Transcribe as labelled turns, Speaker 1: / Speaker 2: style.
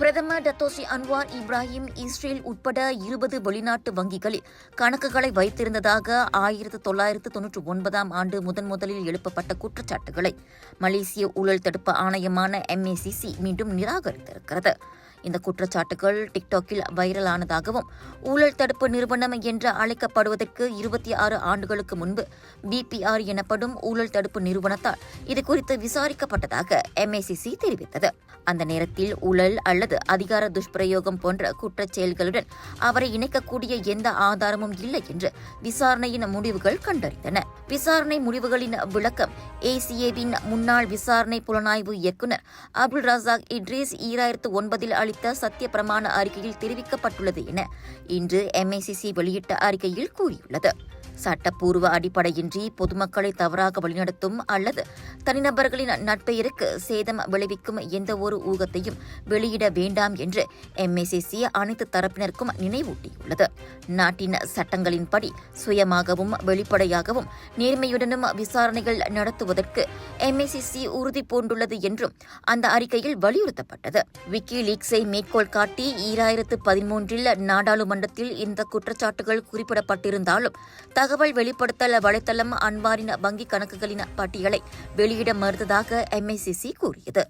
Speaker 1: பிரதமர் Datuk Seri Anwar Ibrahim Israel உட்பட 20 வெளிநாட்டு வங்கிகளில் கணக்குகளை வைத்திருந்ததாக 1999 ஆண்டு முதலில் எழுப்பப்பட்ட குற்றச்சாட்டுகளை மலேசிய ஊழல் தடுப்பு ஆணையமான MACC மீண்டும் நிராகரித்திருக்கிறது. இந்த குற்றச்சாட்டுகள் டிக்டாக்கில் வைரலானதாகவும் ஊழல் தடுப்பு நிறுவனம் என்று அழைக்கப்படுவதற்கு 26 ஆண்டுகளுக்கு முன்பு BPR எனப்படும் ஊழல் தடுப்பு நிறுவனத்தால் இதுகுறித்து விசாரிக்கப்பட்டதாக MACC தெரிவித்தது. அந்த நேரத்தில் ஊழல் அல்லது அதிகார துஷ்பிரயோகம் போன்ற குற்றச் செயல்களுடன் அவரை இணைக்கக்கூடிய எந்த ஆதாரமும் இல்லை என்று விசாரணையின் முடிவுகள் கண்டறிந்தன. விசாரணை முடிவுகளின் விளக்கம் ACAவின் முன்னாள் விசாரணை புலனாய்வு இயக்குநர் அப்துல் ரசாக் இட்ரிஸ் 2009 அளித்த சத்திய பிரமாண அறிக்கையில் தெரிவிக்கப்பட்டுள்ளது என இன்று MACC வெளியிட்ட அறிக்கையில் கூறியுள்ளது. சட்டப்பூர்வ அடிப்படையின்றி பொதுமக்களை தவறாக வழிநடத்தும் அல்லது தனிநபர்களின் நட்பெயருக்கு சேதம் விளைவிக்கும் எந்தவொரு ஊகத்தையும் வெளியிட வேண்டாம் என்று MACC அனைத்து தரப்பினருக்கும் நினைவூட்டியுள்ளது. நாட்டின் சட்டங்களின்படி சுயமாகவும் வெளிப்படையாகவும் நேர்மையுடனும் விசாரணைகள் நடத்துவதற்கு MACC உறுதி பூண்டுள்ளது என்றும் அந்த அறிக்கையில் வலியுறுத்தப்பட்டது. விக்கிலீக்ஸை மேற்கோள் காட்டி 2013 நாடாளுமன்றத்தில் இந்த குற்றச்சாட்டுகள் குறிப்பிடப்பட்டிருந்தாலும் தகவல் வெளிப்படுத்தல் வலைத்தளம் அன்வாரின் வங்கிக் கணக்குகளின் பட்டியலை வெளியிட மறுத்ததாக MACC கூறியது.